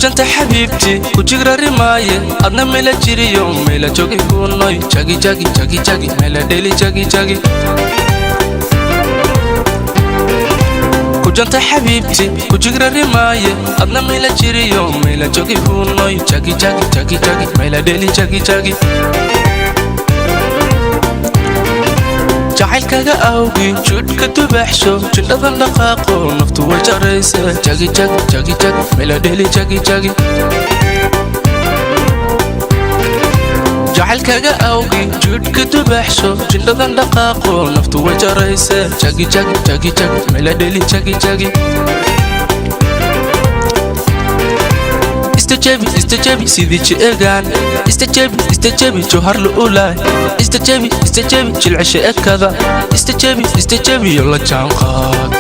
kujanta xabiibti ku jigrari maaye adna mela jiriyo mela jogi kunoy jagi jagi jagi jagi mela deli jagi jagi kujanta xabiibti ku jigrari maaye adna mela jiriyo mela jogi kunoy jagi jagi jagi jagi mela deli jagi jagi jacaylkaga awgi judka dubaxsho jindhadan dhaqaaqo naftu way jaraysa jagi jagi jagi jagi mela deli jagi jagi jacaylkaga awgi judka dubaxsho jindhadan dhaqaaqo naftu way jaraysa jagi jagi jagi jagi mela deli jagi jagi استجابي سيدي جيغان استجابي جوهر الأولى استجابي جلعشاء كذا استجابي يلا جانقاد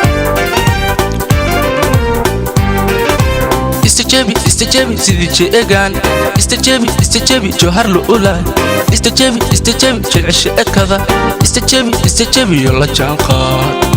استجابي سيدي جيغان استجابي جوهر الأولى استجابي جلعشاء كذا استجابي يلا جانقاد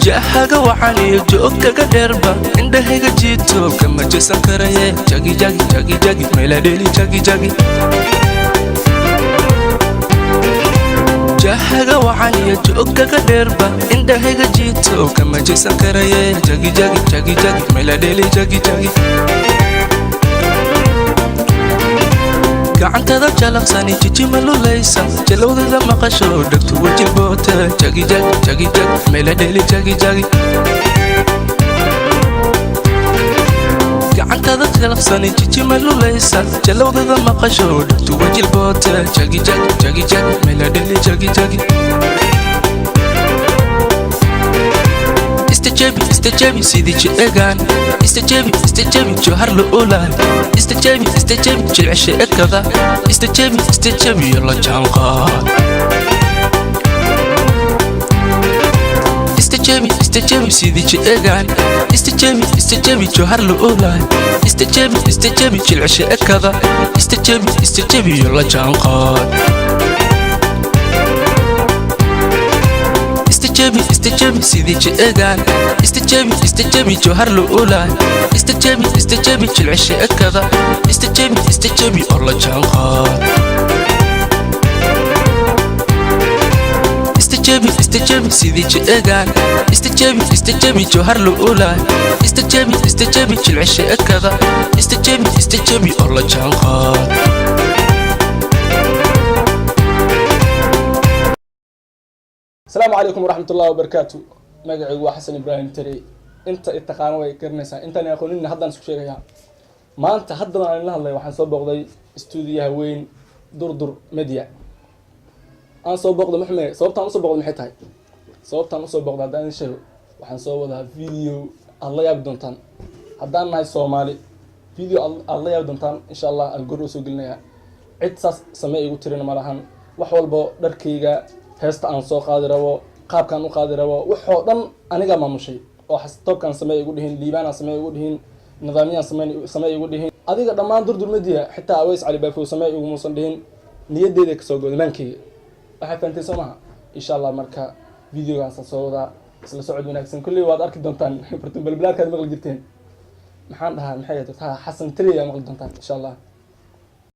jahaga waxani joogkaga dheerba indhahayga jiito kama jeesan karaye jagi jagi jagi jagi mela deli jagi jagi jahaga waxani joogkaga dheerba indhahayga jiito kama jeesan karaye jagi jagi jagi jagi mela deli jagi jagi gacantada jalaqsani jijima luleysa jalowdada maqasho dhagtu wajilboota jagi jagi jagi jagi mela deli jagi jagi gacantada jalaqsani jijima luleysa jalowdada maqasho dhagtu wajilboota jagi jagi jagi jagi mela deli jagi jagi استجابي سيدي جيغان استجابي جوهر الأولى استجابي جلعشاء كذا استجابي يلا جانقاد استجابي سيدي جيغان استجابي جوهر الأولى استجابي جلعشاء كذا استجابي يلا جانقاد استجابي سيدي جيغان استجابي جوهر الأولى استجابي جلعشاء كذا استجابي الله جانقاد استجابي سيدي جيغان استجابي جوهر الأولى استجابي جلعشاء كذا استجابي الله جانقاد السلام عليكم ورحمة الله وبركاته. مقعد وحسن إبراهيم تري. أنت التقانة ويكرنسا. أنت أنا أقول إن هذا نسوي شيء ما أنت هذا أنا الله وحن صوب بقضي استوديو وين دور ميديا. أنا صوب بقضي محمد صوبت أنا صوب بقضي محيط صوبت أنا صوب بقضي هذا الشيء وحن صوب هذا فيديو الله يبدون تان. هذا أنا الصومالي فيديو الله يبدون تان إن شاء الله الجروس وقلنا عد سماء يقترن مالهن وحول بدركيجا heesta aan soo qaadi rabo qaabkan u qaadi rabo wuxuu dhan aniga maamushay oo xastobkan sameey ugu dhihin liibana sameey ugu dhihin nidaamiyaan sameey ugu dhihin adiga dhamaan durdur media xitaa aways cali baafo sameey ugu muusan dhihin niyadeeda ka soo goodmaankii waxa fantay Soomaa insha Allah marka videogaas soo wada isla socod wanaagsan kulli waad arki doontaan bartan balbalaadka maqal jirteen maxaan dhahaa maxay tahay Xasan Tiriya maqal doontaan insha Allah